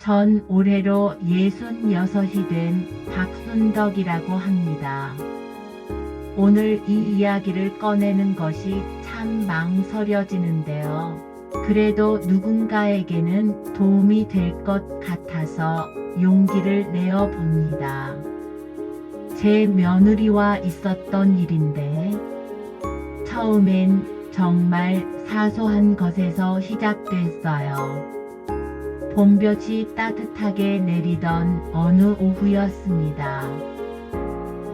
전 올해로 66이 된 박순덕이라고 합니다. 오늘 이 이야기를 꺼내는 것이 참 망설여지는데요. 그래도 누군가에게는 도움이 될 것 같아서 용기를 내어 봅니다. 제 며느리와 있었던 일인데, 처음엔 정말 사소한 것에서 시작됐어요. 봄볕이 따뜻하게 내리던 어느 오후였습니다.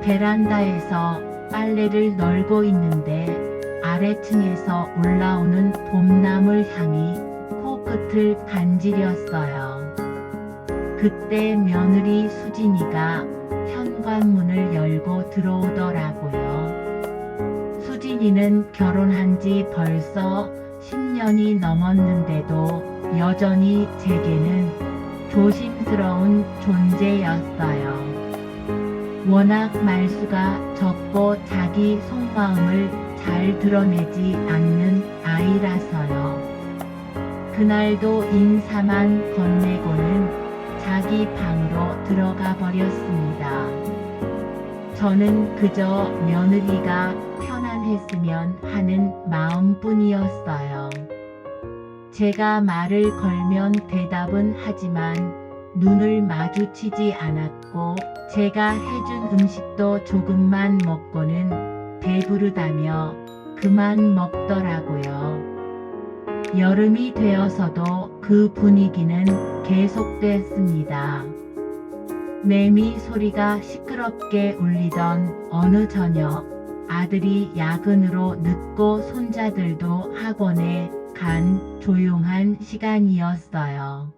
베란다에서 빨래를 널고 있는데 아래층에서 올라오는 봄나물 향이 코끝을 간지렸어요. 그때 며느리 수진이가 현관문을 열고 들어오더라고요. 수진이는 결혼한 지 벌써 10년이 넘었는데도 여전히 제게는 조심스러운 존재였어요. 워낙 말수가 적고 자기 속마음을 잘 드러내지 않는 아이라서요. 그날도 인사만 건네고는 자기 방으로 들어가 버렸습니다. 저는 그저 며느리가 편안했으면 하는 마음뿐이었어요. 제가 말을 걸면 대답은 하지만 눈을 마주치지 않았고, 제가 해준 음식도 조금만 먹고는 배부르다며 그만 먹더라고요. 여름이 되어서도 그 분위기는 계속됐습니다. 매미 소리가 시끄럽게 울리던 어느 저녁, 아들이 야근으로 늦고 손자들도 학원에 간 조용한 시간이었어요.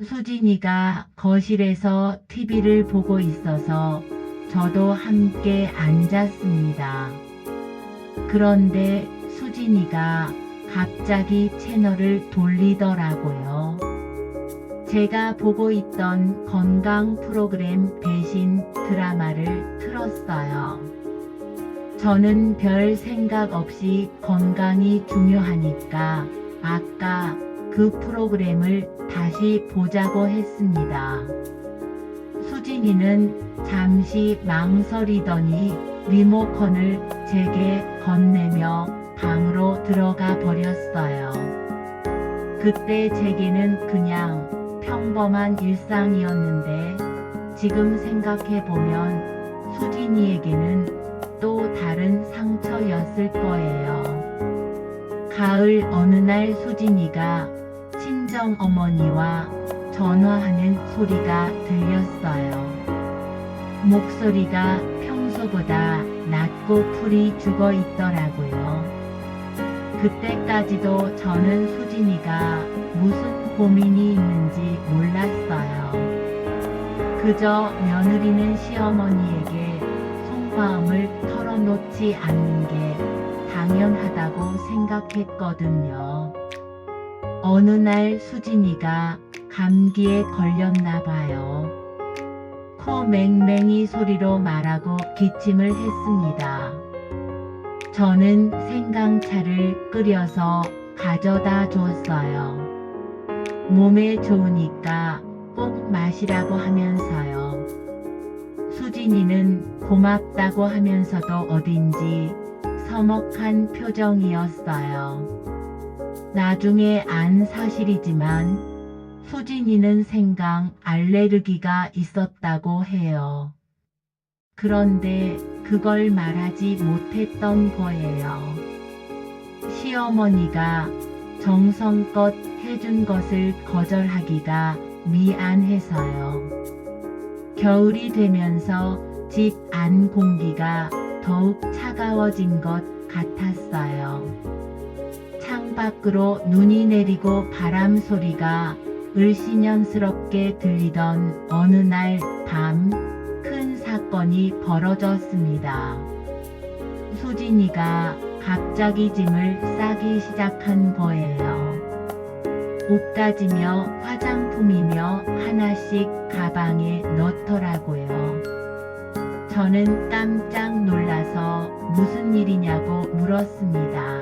수진이가 거실에서 TV를 보고 있어서 저도 함께 앉았습니다. 그런데 수진이가 갑자기 채널을 돌리더라고요. 제가 보고 있던 건강 프로그램 대신 드라마를 틀었어요. 저는 별 생각 없이 건강이 중요하니까 아까 그 프로그램을 다시 보자고 했습니다. 수진이는 잠시 망설이더니 리모컨을 제게 건네며 방으로 들어가 버렸어요. 그때 제게는 그냥 평범한 일상이었는데, 지금 생각해보면 수진이에게는 또 다른 상처였을 거예요. 가을 어느 날 수진이가 친정어머니와 전화하는 소리가 들렸어요. 목소리가 평소보다 낮고 풀이 죽어 있더라고요. 그때까지도 저는 수진이가 무슨 고민이 있는지 몰랐어요. 그저 며느리는 시어머니에게 속마음을 털어놓지 않는 게 당연하다고 생각했거든요. 어느 날 수진이가 감기에 걸렸나 봐요. 코 맹맹이 소리로 말하고 기침을 했습니다. 저는 생강차를 끓여서 가져다 줬어요. 몸에 좋으니까 꼭 마시라고 하면서요. 수진이는 고맙다고 하면서도 어딘지 서먹한 표정이었어요. 나중에 안 사실이지만 수진이는 생강 알레르기가 있었다고 해요. 그런데 그걸 말하지 못했던 거예요. 시어머니가 정성껏 해준 것을 거절하기가 미안해서요. 겨울이 되면서 집 안 공기가 더욱 차가워진 것 같았어요. 창밖으로 눈이 내리고 바람 소리가 을씨년스럽게 들리던 어느 날 밤, 큰 사건이 벌어졌습니다. 수진이가 갑자기 짐을 싸기 시작한 거예요. 옷가지며 화장품이며 하나씩 가방에 넣더라고요. 저는 깜짝 놀라서 무슨 일이냐고 물었습니다.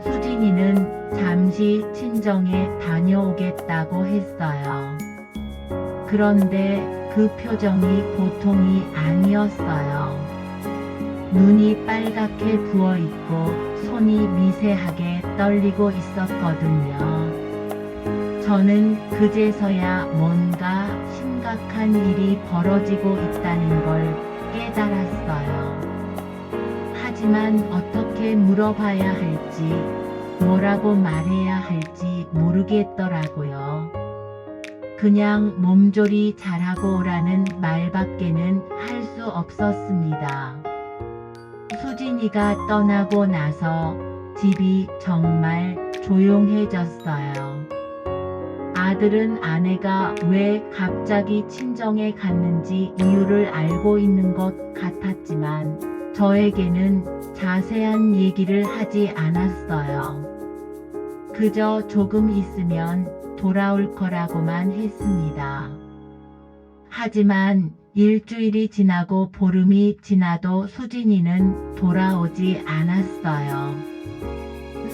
수진이는 잠시 친정에 다녀오겠다고 했어요. 그런데 그 표정이 보통이 아니었어요. 눈이 빨갛게 부어있고 손이 미세하게 떨리고 있었거든요. 저는 그제서야 뭔가 심각한 일이 벌어지고 있다는 걸 깨달았어요. 하지만 어떻게 물어봐야 할지, 뭐라고 말해야 할지 모르겠더라고요. 그냥 몸조리 잘하고 오라는 말밖에는 할 수 없었습니다. 수진이가 떠나고 나서 집이 정말 조용해졌어요. 아들은 아내가 왜 갑자기 친정에 갔는지 이유를 알고 있는 것 같았지만 저에게는 자세한 얘기를 하지 않았어요. 그저 조금 있으면 돌아올 거라고만 했습니다. 하지만 일주일이 지나고 보름이 지나도 수진이는 돌아오지 않았어요.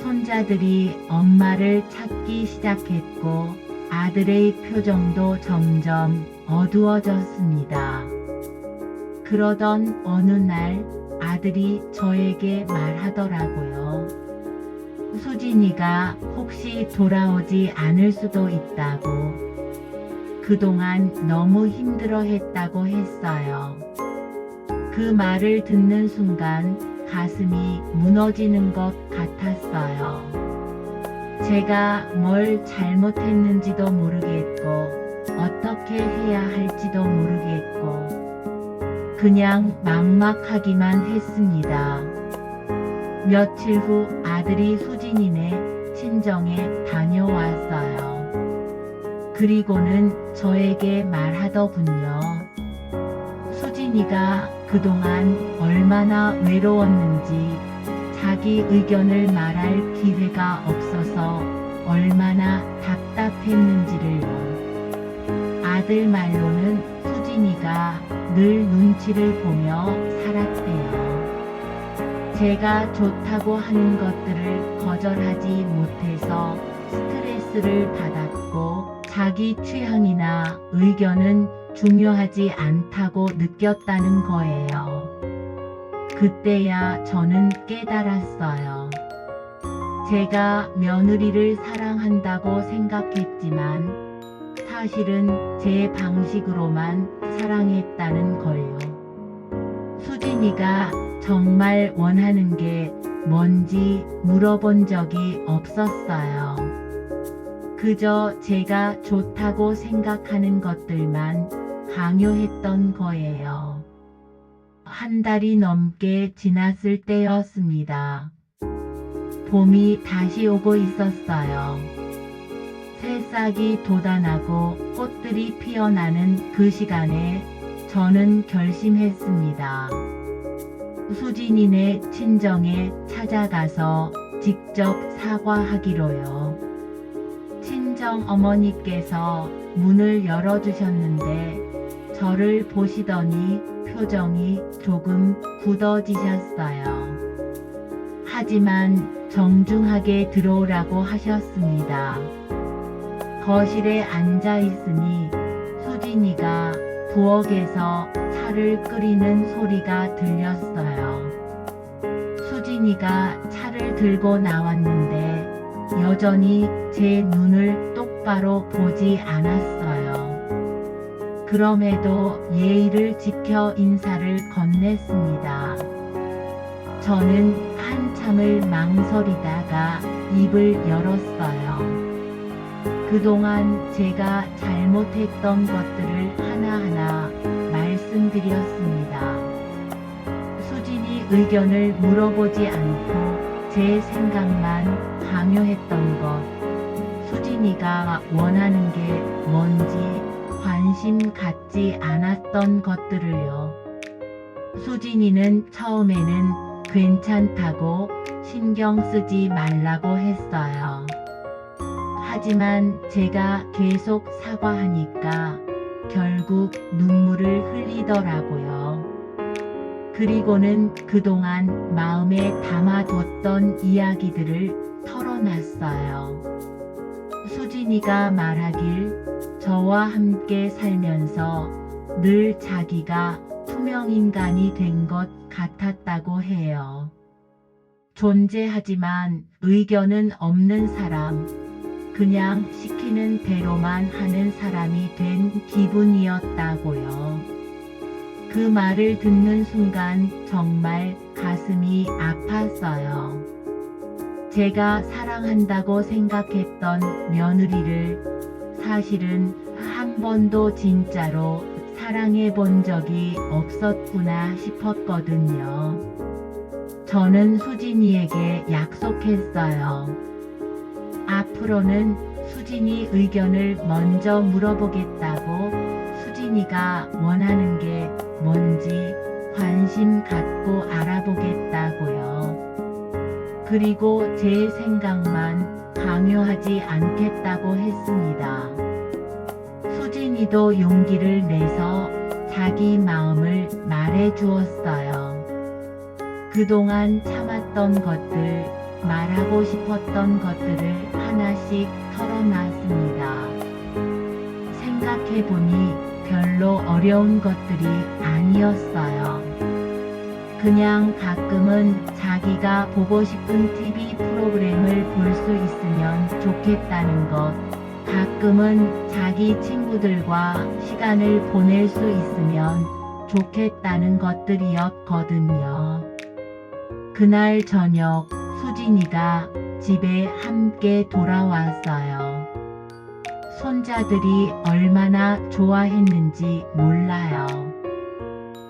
손자들이 엄마를 찾기 시작했고 아들의 표정도 점점 어두워졌습니다. 그러던 어느 날 아들이 저에게 말하더라고요. 수진이가 혹시 돌아오지 않을 수도 있다고. 그동안 너무 힘들어 했다고 했어요. 그 말을 듣는 순간 가슴이 무너지는 것 같았어요. 제가 뭘 잘못했는지도 모르겠고 어떻게 해야 할지도 모르겠고 그냥 막막하기만 했습니다. 며칠 후 아들이 수진이네 친정에 다녀왔어요. 그리고는 저에게 말하더군요. 수진이가 그동안 얼마나 외로웠는지 자기 의견을 말할 기회가 없어서 얼마나 답답했는지를요. 아들 말로는 수진이가 늘 눈치를 보며 살았대요. 제가 좋다고 하는 것들을 거절하지 못해서 스트레스를 받았고 자기 취향이나 의견은 중요하지 않다고 느꼈다는 거예요. 그때야 저는 깨달았어요. 제가 며느리를 사랑한다고 생각했지만 사실은 제 방식으로만 사랑했다는 걸요. 수진이가 정말 원하는 게 뭔지 물어본 적이 없었어요. 그저 제가 좋다고 생각하는 것들만 강요했던 거예요. 한 달이 넘게 지났을 때였습니다. 봄이 다시 오고 있었어요. 새싹이 돋아나고 꽃들이 피어나는 그 시간에 저는 결심했습니다. 수진이네 친정에 찾아가서 직접 사과하기로요. 친정 어머니께서 문을 열어주셨는데 저를 보시더니 표정이 조금 굳어지셨어요. 하지만 정중하게 들어오라고 하셨습니다. 거실에 앉아 있으니 수진이가 부엌에서 차를 끓이는 소리가 들렸어요. 수진이가 차를 들고 나왔는데 여전히 제 눈을 똑바로 보지 않았어요. 그럼에도 예의를 지켜 인사를 건넸습니다. 저는 한참을 망설이다가 입을 열었어요. 그동안 제가 잘못했던 것들을 하나하나 말씀드렸습니다. 수진이 의견을 물어보지 않고 제 생각만 강요했던 것, 수진이가 원하는 게 뭔지 관심 갖지 않았던 것들을요. 수진이는 처음에는 괜찮다고 신경 쓰지 말라고 했어요. 하지만 제가 계속 사과하니까 결국 눈물을 흘리더라고요. 그리고는 그동안 마음에 담아뒀던 이야기들을 털어놨어요. 수진이가 말하길 저와 함께 살면서 늘 자기가 투명인간이 된 것 같았다고 해요. 존재하지만 의견은 없는 사람, 그냥 시키는 대로만 하는 사람이 된 기분이었다고요. 그 말을 듣는 순간 정말 가슴이 아팠어요. 제가 사랑한다고 생각했던 며느리를 사실은 한 번도 진짜로 사랑해 본 적이 없었구나 싶었거든요. 저는 수진이에게 약속했어요. 앞으로는 수진이 의견을 먼저 물어보겠다고, 수진이가 원하는 게 뭔지 관심 갖고 알아보겠다고요. 그리고 제 생각만 강요하지 않겠다고 했습니다. 수진이도 용기를 내서 자기 마음을 말해 주었어요. 그동안 참았던 것들, 말하고 싶었던 것들을 하나씩 털어놨습니다. 생각해보니 별로 어려운 것들이 아니었어요. 그냥 가끔은 자기가 보고 싶은 TV 프로그램을 볼 수 있으면 좋겠다는 것, 가끔은 자기 친구들과 시간을 보낼 수 있으면 좋겠다는 것들이었거든요. 그날 저녁 수진이가 집에 함께 돌아왔어요. 손자들이 얼마나 좋아했는지 몰라요.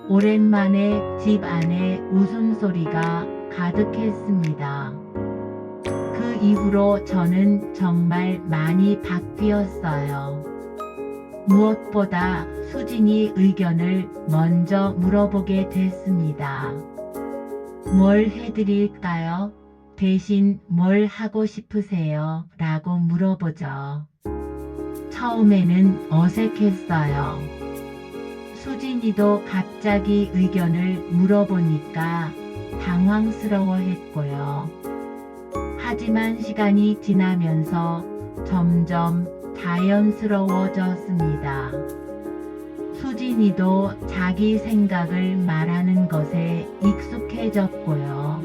오랜만에 집 안에 웃음소리가 가득했습니다. 그 이후로 저는 정말 많이 바뀌었어요. 무엇보다 수진이 의견을 먼저 물어보게 됐습니다. 뭘 해드릴까요? 대신 뭘 하고 싶으세요? 라고 물어보죠. 처음에는 어색했어요. 수진이도 갑자기 의견을 물어보니까 당황스러워했고요. 하지만 시간이 지나면서 점점 자연스러워졌습니다. 수진이도 자기 생각을 말하는 것에 익숙해졌고요.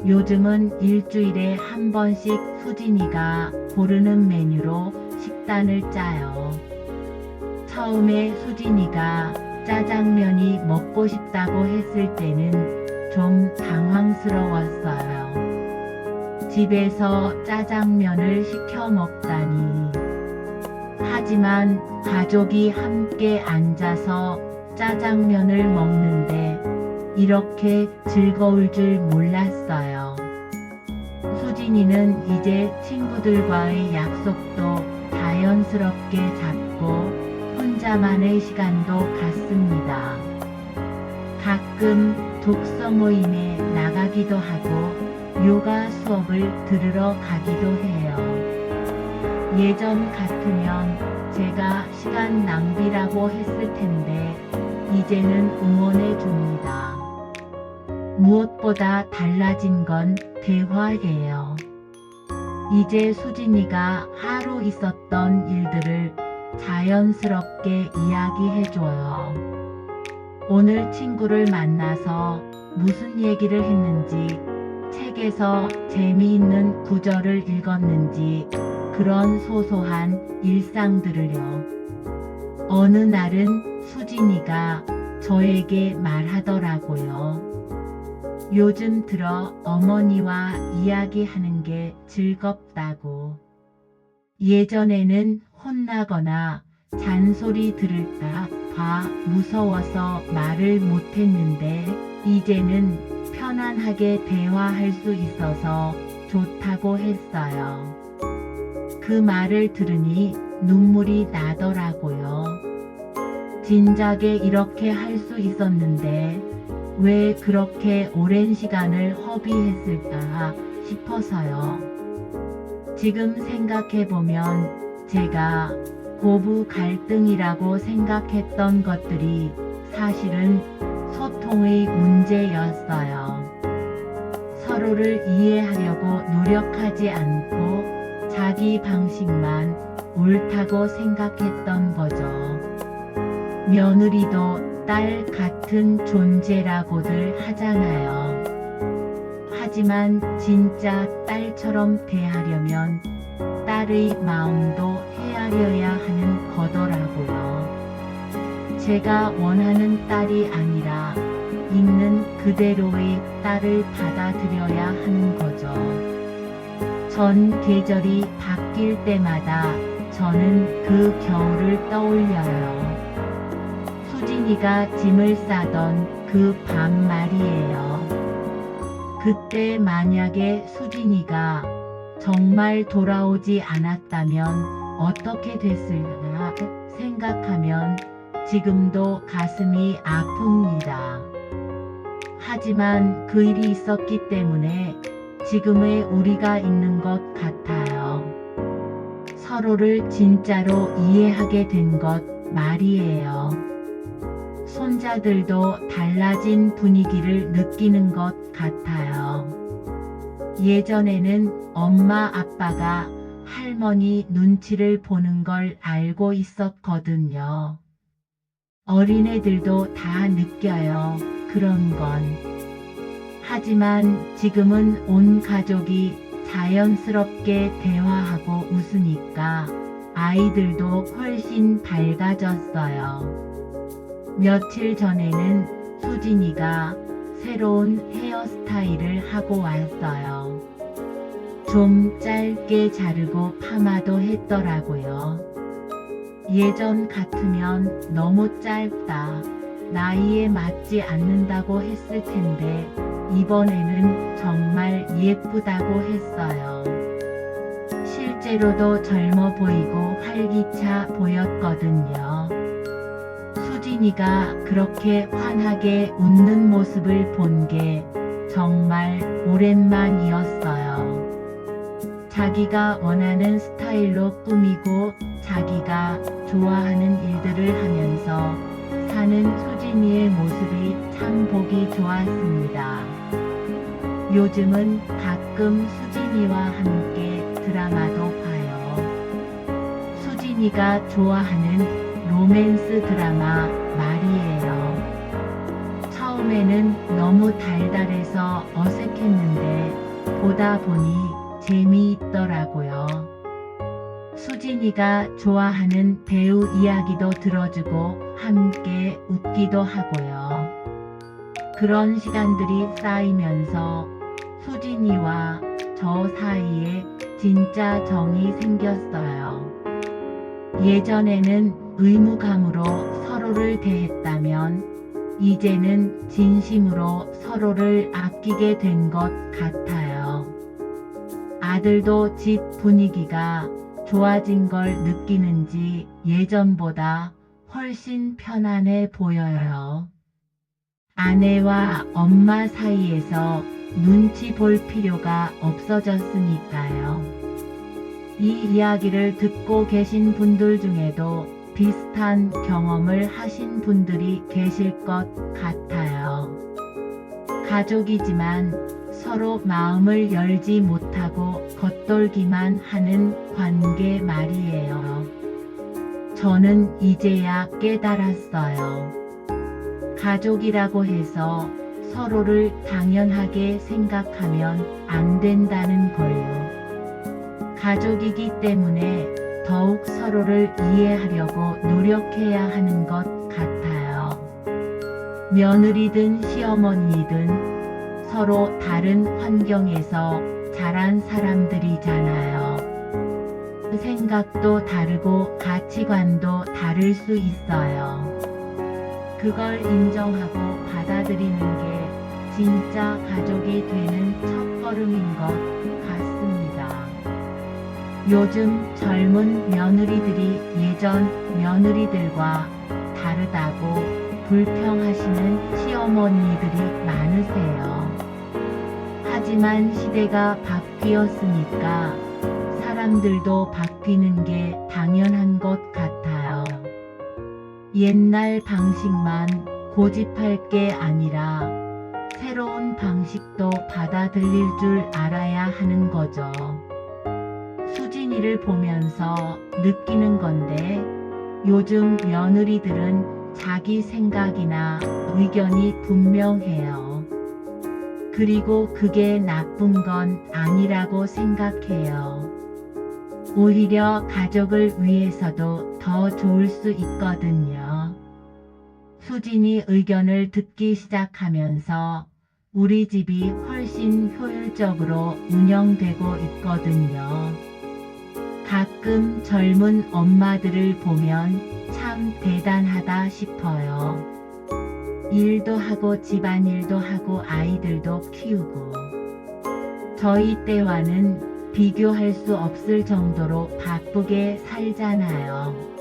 요즘은 일주일에 한 번씩 수진이가 고르는 메뉴로 식단을 짜요. 처음에 수진이가 짜장면이 먹고 싶다고 했을 때는 좀 당황스러웠어요. 집에서 짜장면을 시켜 먹다니. 하지만 가족이 함께 앉아서 짜장면을 먹는데 이렇게 즐거울 줄 몰랐어요. 수진이는 이제 친구들과의 약속도 자연스럽게 잡고 혼자만의 시간도 갖습니다. 가끔 독서 모임에 나가기도 하고 요가 수업을 들으러 가기도 해요. 예전 같으면 제가 시간 낭비라고 했을 텐데 이제는 응원해 줍니다. 무엇보다 달라진 건 대화예요. 이제 수진이가 하루 있었던 일들을 자연스럽게 이야기해줘요. 오늘 친구를 만나서 무슨 얘기를 했는지, 책에서 재미있는 구절을 읽었는지, 그런 소소한 일상들을요. 어느 날은 수진이가 저에게 말하더라고요. 요즘 들어 어머니와 이야기하는 게 즐겁다고. 예전에는 혼나거나 잔소리 들을까 봐 무서워서 말을 못했는데 이제는 편안하게 대화할 수 있어서 좋다고 했어요. 그 말을 들으니 눈물이 나더라고요. 진작에 이렇게 할 수 있었는데 왜 그렇게 오랜 시간을 허비했을까 싶어서요. 지금 생각해보면 제가 고부 갈등이라고 생각했던 것들이 사실은 소통의 문제였어요. 서로를 이해하려고 노력하지 않고 자기 방식만 옳다고 생각했던 거죠. 며느리도 딸 같은 존재라고들 하잖아요. 하지만 진짜 딸처럼 대하려면 딸의 마음도 헤아려야 하는 거더라고요. 제가 원하는 딸이 아니라 있는 그대로의 딸을 받아들여야 하는 거죠. 전 계절이 바뀔 때마다 저는 그 겨울을 떠올려요. 수진이가 짐을 싸던 그 밤 말이에요. 그때 만약에 수진이가 정말 돌아오지 않았다면 어떻게 됐을까 생각하면 지금도 가슴이 아픕니다. 하지만 그 일이 있었기 때문에 지금의 우리가 있는 것 같아요. 서로를 진짜로 이해하게 된 것 말이에요. 손자들도 달라진 분위기를 느끼는 것 같아요. 예전에는 엄마 아빠가 할머니 눈치를 보는 걸 알고 있었거든요. 어린애들도 다 느껴요. 그런 건. 하지만 지금은 온 가족이 자연스럽게 대화하고 웃으니까 아이들도 훨씬 밝아졌어요. 며칠 전에는 수진이가 새로운 헤어스타일을 하고 왔어요. 좀 짧게 자르고 파마도 했더라고요. 예전 같으면 너무 짧다, 나이에 맞지 않는다고 했을 텐데 이번에는 정말 예쁘다고 했어요. 실제로도 젊어 보이고 활기차 보였거든요. 수진이가 그렇게 환하게 웃는 모습을 본 게 정말 오랜만이었어요. 자기가 원하는 스타일로 꾸미고 자기가 좋아하는 일들을 하면서 사는 수진이의 모습이 참 보기 좋았습니다. 요즘은 가끔 수진이와 함께 드라마도 봐요. 수진이가 좋아하는 로맨스 드라마 말이에요. 처음에는 너무 달달해서 어색했는데 보다 보니 재미있더라고요. 수진이가 좋아하는 배우 이야기도 들어주고 함께 웃기도 하고요. 그런 시간들이 쌓이면서 수진이와 저 사이에 진짜 정이 생겼어요. 예전에는 의무감으로 서로를 대했다면 이제는 진심으로 서로를 아끼게 된 것 같아요. 아들도 집 분위기가 좋아진 걸 느끼는지 예전보다 훨씬 편안해 보여요. 아내와 엄마 사이에서 눈치 볼 필요가 없어졌으니까요. 이 이야기를 듣고 계신 분들 중에도 비슷한 경험을 하신 분들이 계실 것 같아요. 가족이지만 서로 마음을 열지 못하고 겉돌기만 하는 관계 말이에요. 저는 이제야 깨달았어요. 가족이라고 해서 서로를 당연하게 생각하면 안 된다는 걸요. 가족이기 때문에 더욱 서로를 이해하려고 노력해야 하는 것 같아요. 며느리든 시어머니든 서로 다른 환경에서 자란 사람들이잖아요. 생각도 다르고 가치관도 다를 수 있어요. 그걸 인정하고 받아들이는 게 진짜 가족이 되는 첫걸음인 것 같습니다. 요즘 젊은 며느리들이 예전 며느리들과 다르다고 불평하시는 시어머니들이 많으세요. 하지만 시대가 바뀌었으니까 사람들도 바뀌는 게 당연한 것 같아요. 옛날 방식만 고집할 게 아니라 새로 새로운 방식도 받아들일 줄 알아야 하는 거죠. 수진이를 보면서 느끼는 건데 요즘 며느리들은 자기 생각이나 의견이 분명해요. 그리고 그게 나쁜 건 아니라고 생각해요. 오히려 가족을 위해서도 더 좋을 수 있거든요. 수진이 의견을 듣기 시작하면서 우리 집이 훨씬 효율적으로 운영되고 있거든요. 가끔 젊은 엄마들을 보면 참 대단하다 싶어요. 일도 하고 집안일도 하고 아이들도 키우고. 저희 때와는 비교할 수 없을 정도로 바쁘게 살잖아요.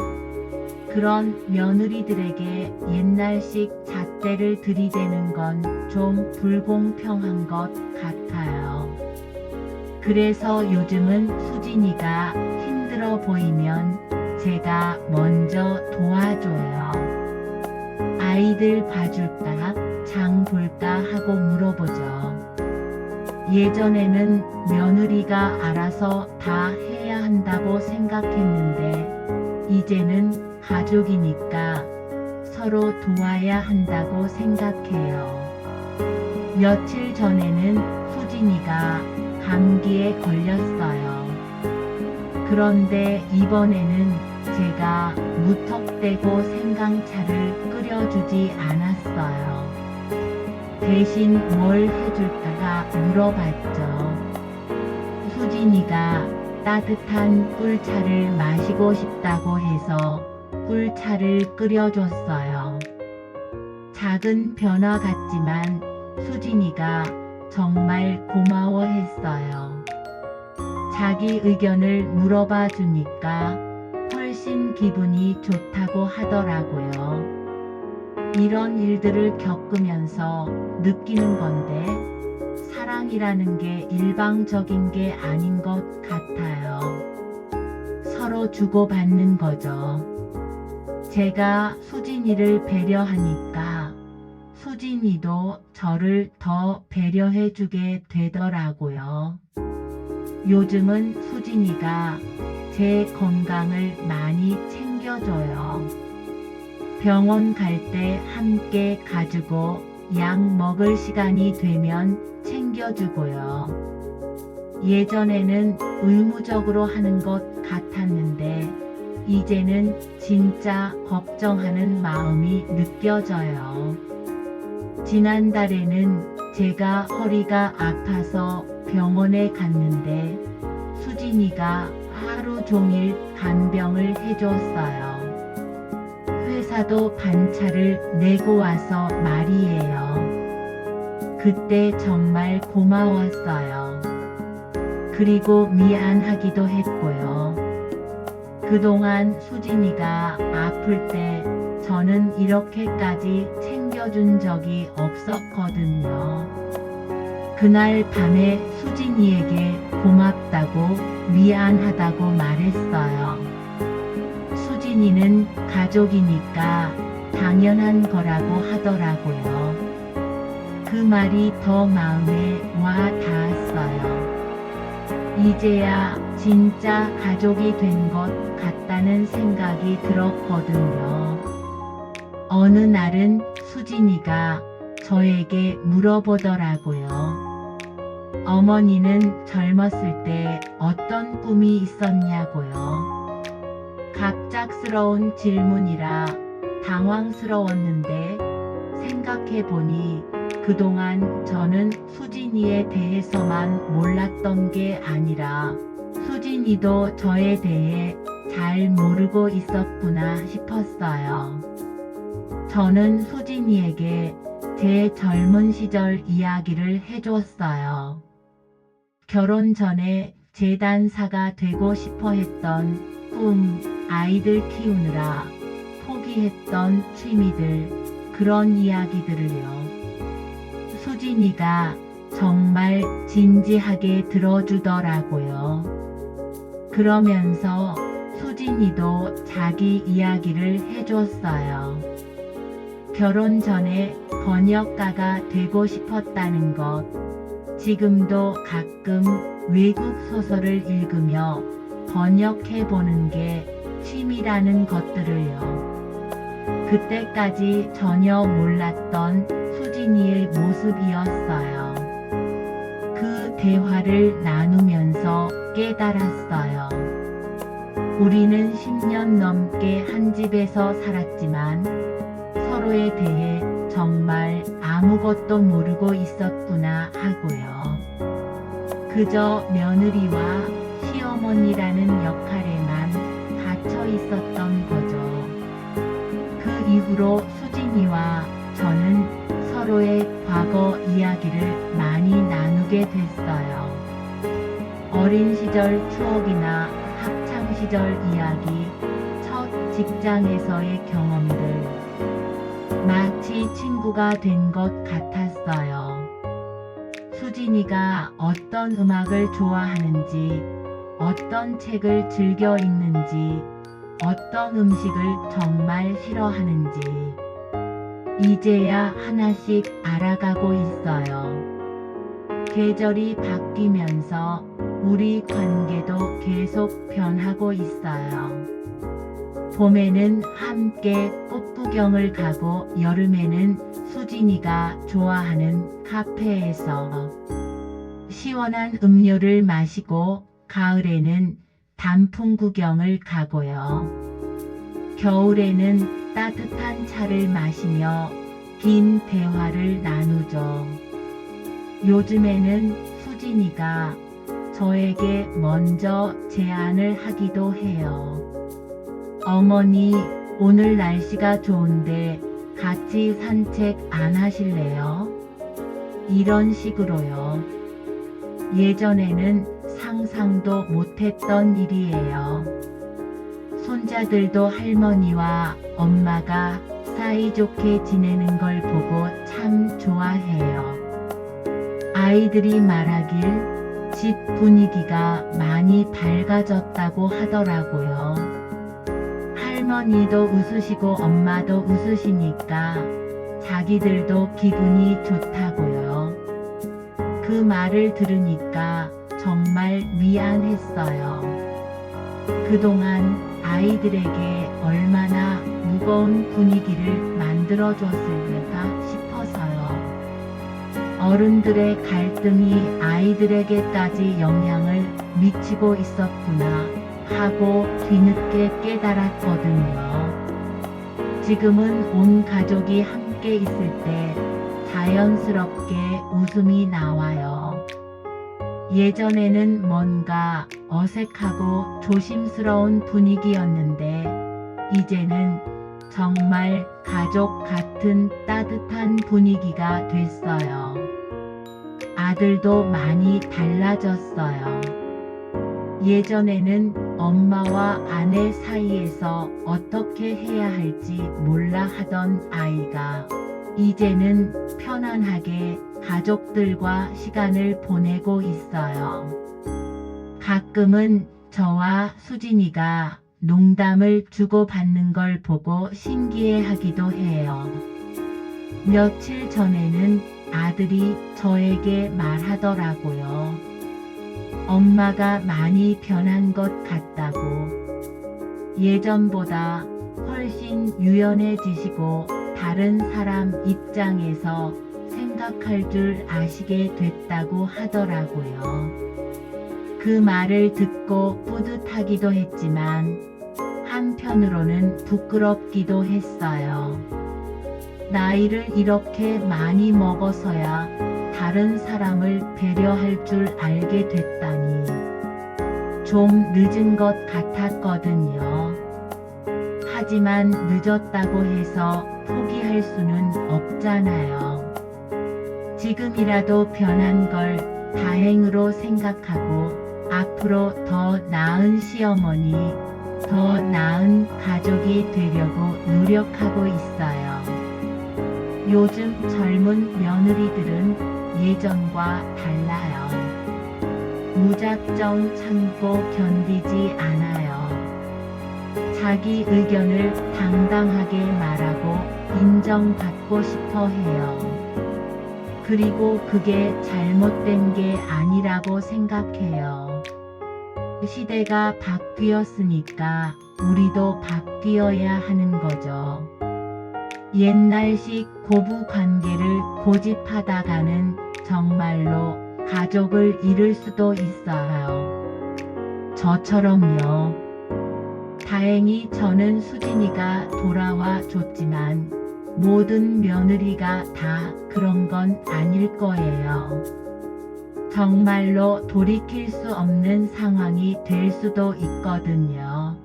그런 며느리들에게 옛날식 잣대를 들이대는 건 좀 불공평한 것 같아요. 그래서 요즘은 수진이가 힘들어 보이면 제가 먼저 도와줘요. 아이들 봐줄까, 장 볼까 하고 물어보죠. 예전에는 며느리가 알아서 다 해야 한다고 생각했는데 이제는 가족이니까 서로 도와야 한다고 생각해요. 며칠 전에는 수진이가 감기에 걸렸어요. 그런데 이번에는 제가 무턱대고 생강차를 끓여주지 않았어요. 대신 뭘 해줄까가 물어봤죠. 수진이가 따뜻한 꿀차를 마시고 싶다고 해서 꿀차를 끓여줬어요. 작은 변화 같지만 수진이가 정말 고마워했어요. 자기 의견을 물어봐 주니까 훨씬 기분이 좋다고 하더라고요. 이런 일들을 겪으면서 느끼는 건데 사랑이라는 게 일방적인 게 아닌 것 같아요. 서로 주고받는 거죠. 제가 수진이를 배려하니까 수진이도 저를 더 배려해 주게 되더라고요. 요즘은 수진이가 제 건강을 많이 챙겨줘요. 병원 갈 때 함께 가지고 약 먹을 시간이 되면 챙겨주고요. 예전에는 의무적으로 하는 것 같았는데 이제는 진짜 걱정하는 마음이 느껴져요. 지난달에는 제가 허리가 아파서 병원에 갔는데 수진이가 하루 종일 간병을 해줬어요. 회사도 반차를 내고 와서 말이에요. 그때 정말 고마웠어요. 그리고 미안하기도 했고요. 그동안 수진이가 아플 때 저는 이렇게까지 챙겨준 적이 없었거든요. 그날 밤에 수진이에게 고맙다고 미안하다고 말했어요. 수진이는 가족이니까 당연한 거라고 하더라고요. 그 말이 더 마음에 와 닿았어요. 이제야 진짜 가족이 된 것 같다는 생각이 들었거든요. 어느 날은 수진이가 저에게 물어보더라고요. 어머니는 젊었을 때 어떤 꿈이 있었냐고요. 갑작스러운 질문이라 당황스러웠는데 생각해보니 그동안 저는 수진이에 대해서만 몰랐던 게 아니라 수진이도 저에 대해 잘 모르고 있었구나 싶었어요. 저는 수진이에게 제 젊은 시절 이야기를 해줬어요. 결혼 전에 재단사가 되고 싶어 했던 꿈, 아이들 키우느라 포기했던 취미들, 그런 이야기들을요. 수진이가 정말 진지하게 들어주더라고요. 그러면서 수진이도 자기 이야기를 해줬어요. 결혼 전에 번역가가 되고 싶었다는 것. 지금도 가끔 외국 소설을 읽으며 번역해보는 게 취미라는 것들을요. 그때까지 전혀 몰랐던 수진이의 모습이었어요. 그 대화를 나누면서 깨달았어요. 우리는 10년 넘게 한 집에서 살았지만 서로에 대해 정말 아무것도 모르고 있었구나 하고요. 그저 며느리와 시어머니라는 역할에만 갇혀 있었던 거죠. 그 이후로 수진이와 저는 서로의 과거 이야기를 많이 나누게 됐어요. 어린 시절 추억이나 학창 시절 이야기, 첫 직장에서의 경험들. 마치 친구가 된 것 같았어요. 수진이가 어떤 음악을 좋아하는지, 어떤 책을 즐겨 읽는지, 어떤 음식을 정말 싫어하는지, 이제야 하나씩 알아가고 있어요. 계절이 바뀌면서 우리 관계도 계속 변하고 있어요. 봄에는 함께 꽃구경을 가고 여름에는 수진이가 좋아하는 카페에서 시원한 음료를 마시고 가을에는 단풍 구경을 가고요. 겨울에는 따뜻한 차를 마시며 긴 대화를 나누죠. 요즘에는 수진이가 저에게 먼저 제안을 하기도 해요. 어머니, 오늘 날씨가 좋은데 같이 산책 안 하실래요? 이런 식으로요. 예전에는 상상도 못했던 일이에요. 손자들도 할머니와 엄마가 사이좋게 지내는 걸 보고 참 좋아해요. 아이들이 말하길 집 분위기가 많이 밝아졌다고 하더라고요. 할머니도 웃으시고 엄마도 웃으시니까 자기들도 기분이 좋다고요. 그 말을 들으니까 정말 미안했어요. 그동안 아이들에게 얼마나 무거운 분위기를 만들어줬을까 싶어서요. 어른들의 갈등이 아이들에게까지 영향을 미치고 있었구나 하고 뒤늦게 깨달았거든요. 지금은 온 가족이 함께 있을 때 자연스럽게 웃음이 나와요. 예전에는 뭔가 어색하고 조심스러운 분위기였는데 이제는 정말 가족 같은 따뜻한 분위기가 됐어요. 아들도 많이 달라졌어요. 예전에는 엄마와 아내 사이에서 어떻게 해야 할지 몰라 하던 아이가 이제는 편안하게 가족들과 시간을 보내고 있어요. 가끔은 저와 수진이가 농담을 주고받는 걸 보고 신기해하기도 해요. 며칠 전에는 아들이 저에게 말하더라고요. 엄마가 많이 변한 것 같다고. 예전보다 훨씬 유연해지시고 다른 사람 입장에서 생각할 줄 아시게 됐다고 하더라고요. 그 말을 듣고 뿌듯하기도 했지만 한편으로는 부끄럽기도 했어요. 나이를 이렇게 많이 먹어서야 다른 사람을 배려할 줄 알게 됐다니 좀 늦은 것 같았거든요. 하지만 늦었다고 해서 포기할 수는 없잖아요. 지금이라도 변한 걸 다행으로 생각하고 앞으로 더 나은 시어머니, 더 나은 가족이 되려고 노력하고 있어요. 요즘 젊은 며느리들은 예전과 달라요. 무작정 참고 견디지 않아요. 자기 의견을 당당하게 말하고 인정받고 싶어 해요. 그리고 그게 잘못된 게 아니라고 생각해요. 시대가 바뀌었으니까 우리도 바뀌어야 하는 거죠. 옛날식 고부 관계를 고집하다가는 정말로 가족을 잃을 수도 있어요. 저처럼요. 다행히 저는 수진이가 돌아와 줬지만 모든 며느리가 다 그런 건 아닐 거예요. 정말로 돌이킬 수 없는 상황이 될 수도 있거든요.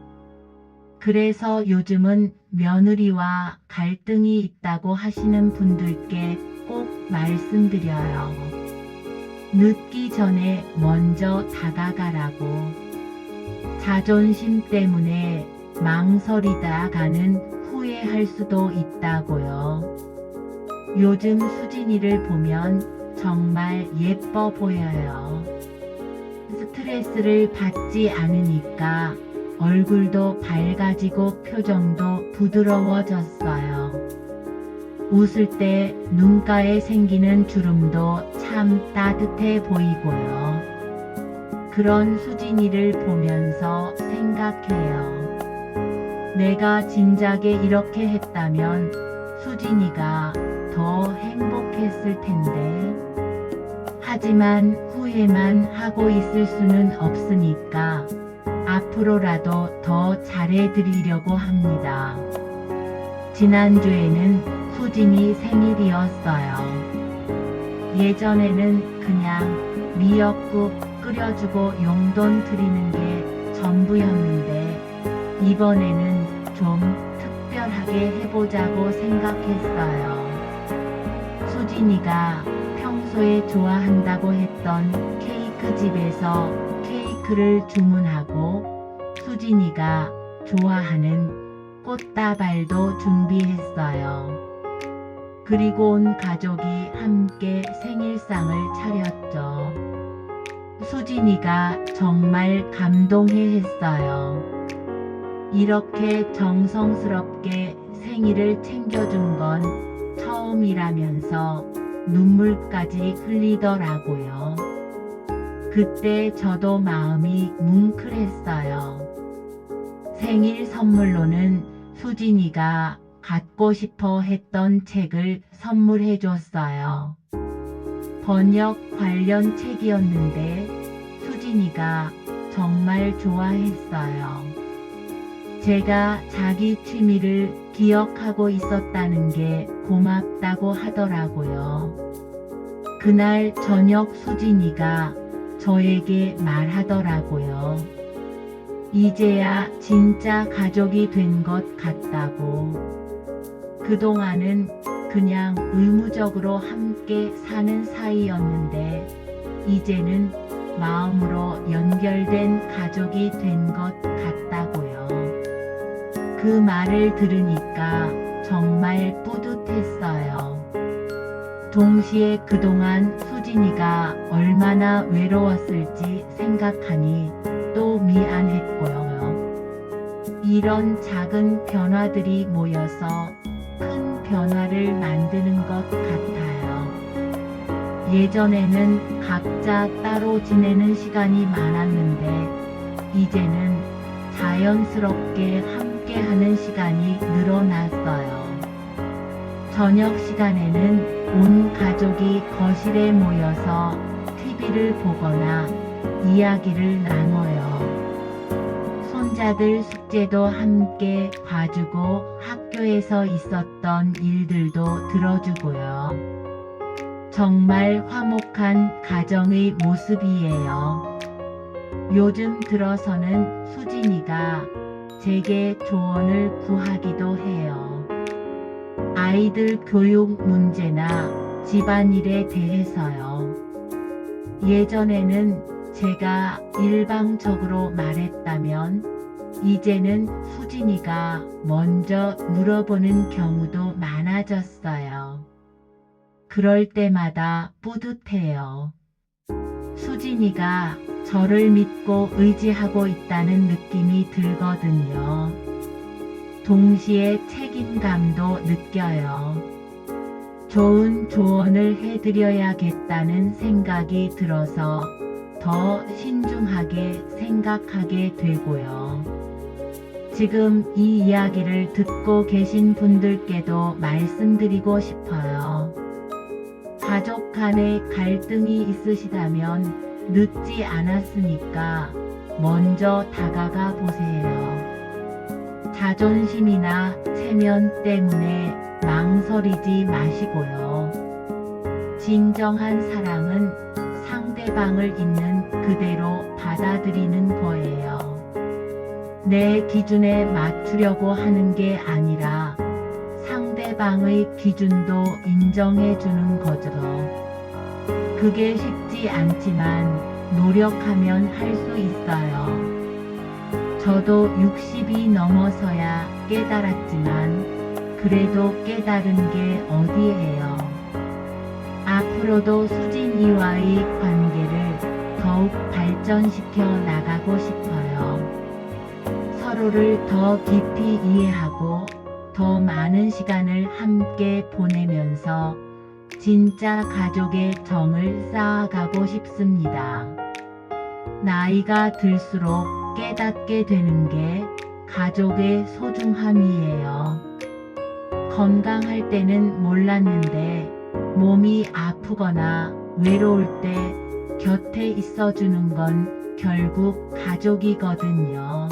그래서 요즘은 며느리와 갈등이 있다고 하시는 분들께 꼭 말씀드려요. 늦기 전에 먼저 다가가라고. 자존심 때문에 망설이다가는 후회할 수도 있다고요. 요즘 수진이를 보면 정말 예뻐 보여요. 스트레스를 받지 않으니까 얼굴도 밝아지고 표정도 부드러워졌어요. 웃을 때 눈가에 생기는 주름도 참 따뜻해 보이고요. 그런 수진이를 보면서 생각해요. 내가 진작에 이렇게 했다면 수진이가 더 행복했을 텐데. 하지만 후회만 하고 있을 수는 없으니까 앞으로라도 더 잘해드리려고 합니다. 지난주에는 수진이 생일이었어요. 예전에는 그냥 미역국 끓여주고 용돈 드리는 게 전부였는데 이번에는 좀 특별하게 해보자고 생각했어요. 수진이가 평소에 좋아한다고 했던 케이크 집에서 케이크를 주문하고 수진이가 좋아하는 꽃다발도 준비했어요. 그리고 온 가족이 함께 생일상을 차렸죠. 수진이가 정말 감동해했어요. 이렇게 정성스럽게 생일을 챙겨준 건 처음이라면서 눈물까지 흘리더라고요. 그때 저도 마음이 뭉클했어요. 생일 선물로는 수진이가 갖고 싶어 했던 책을 선물해 줬어요. 번역 관련 책이었는데 수진이가 정말 좋아했어요. 제가 자기 취미를 기억하고 있었다는 게 고맙다고 하더라고요. 그날 저녁 수진이가 저에게 말하더라고요. 이제야 진짜 가족이 된 것 같다고. 그동안은 그냥 의무적으로 함께 사는 사이였는데 이제는 마음으로 연결된 가족이 된 것 같다고요. 그 말을 들으니까 정말 뿌듯했어요. 동시에 그동안 수진이가 얼마나 외로웠을지 생각하니 또 미안했고요. 이런 작은 변화들이 모여서 큰 변화를 만드는 것 같아요. 예전에는 각자 따로 지내는 시간이 많았는데 이제는 자연스럽게 함께하는 시간이 늘어났어요. 저녁 시간에는 온 가족이 거실에 모여서 TV를 보거나 이야기를 나눠요. 손자들 숙제도 함께 봐주고 학교에서 있었던 일들도 들어주고요. 정말 화목한 가정의 모습이에요. 요즘 들어서는 수진이가 제게 조언을 구하기도 해요. 아이들 교육 문제나 집안일에 대해서요. 예전에는 제가 일방적으로 말했다면 이제는 수진이가 먼저 물어보는 경우도 많아졌어요. 그럴 때마다 뿌듯해요. 수진이가 저를 믿고 의지하고 있다는 느낌이 들거든요. 동시에 책임감도 느껴요. 좋은 조언을 해드려야겠다는 생각이 들어서 더 신중하게 생각하게 되고요. 지금 이 이야기를 듣고 계신 분들께도 말씀드리고 싶어요. 가족 간에 갈등이 있으시다면 늦지 않았으니까 먼저 다가가 보세요. 자존심이나 체면 때문에 망설이지 마시고요. 진정한 사랑은 상대방을 있는 그대로 받아들이는 거예요. 내 기준에 맞추려고 하는 게 아니라 상대방의 기준도 인정해 주는 거죠. 그게 쉽지 않지만 노력하면 할 수 있어요. 저도 60이 넘어서야 깨달았지만 그래도 깨달은 게 어디예요. 앞으로도 수진이와의 관계를 더욱 발전시켜 나가고 싶어요. 서로를 더 깊이 이해하고 더 많은 시간을 함께 보내면서 진짜 가족의 정을 쌓아가고 싶습니다. 나이가 들수록 깨닫게 되는 게 가족의 소중함이에요. 건강할 때는 몰랐는데 몸이 아프거나 외로울 때 곁에 있어주는 건 결국 가족이거든요.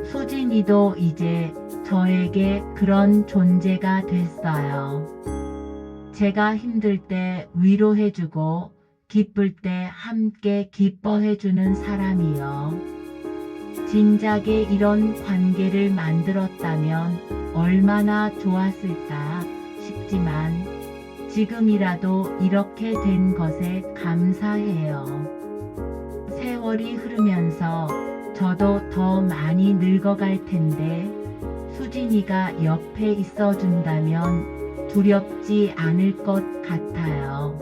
수진이도 이제 저에게 그런 존재가 됐어요. 제가 힘들 때 위로해주고 기쁠 때 함께 기뻐해주는 사람이요. 진작에 이런 관계를 만들었다면 얼마나 좋았을까 싶지만 지금이라도 이렇게 된 것에 감사해요. 세월이 흐르면서 저도 더 많이 늙어갈 텐데 수진이가 옆에 있어준다면 두렵지 않을 것 같아요.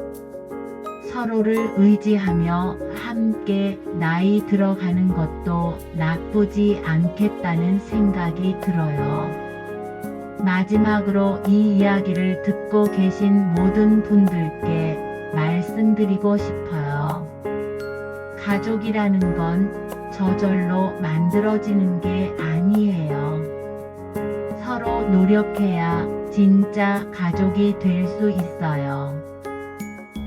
서로를 의지하며 함께 나이 들어가는 것도 나쁘지 않겠다는 생각이 들어요. 마지막으로 이 이야기를 듣고 계신 모든 분들께 말씀드리고 싶어요. 가족이라는 건 저절로 만들어지는 게 아니에요. 서로 노력해야 진짜 가족이 될 수 있어요.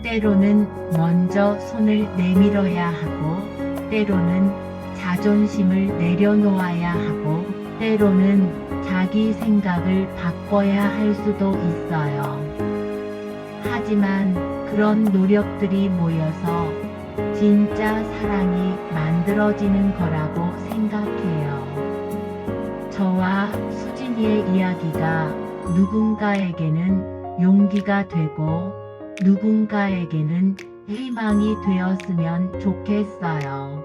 때로는 먼저 손을 내밀어야 하고, 때로는 자존심을 내려놓아야 하고, 때로는 자기 생각을 바꿔야 할 수도 있어요. 하지만 그런 노력들이 모여서 진짜 사랑이 만들어지는 거라고 생각해요. 저와 수진이의 이야기가 누군가에게는 용기가 되고 누군가에게는 희망이 되었으면 좋겠어요.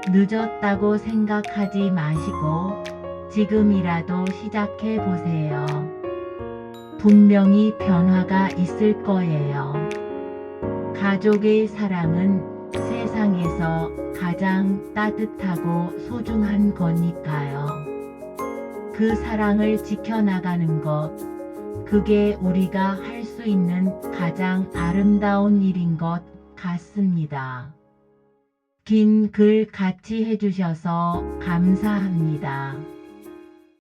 늦었다고 생각하지 마시고 지금이라도 시작해 보세요. 분명히 변화가 있을 거예요. 가족의 사랑은 세상에서 가장 따뜻하고 소중한 거니까요. 그 사랑을 지켜나가는 것, 그게 우리가 할 수 있는 가장 아름다운 일인 것 같습니다. 긴 글 같이 해주셔서 감사합니다.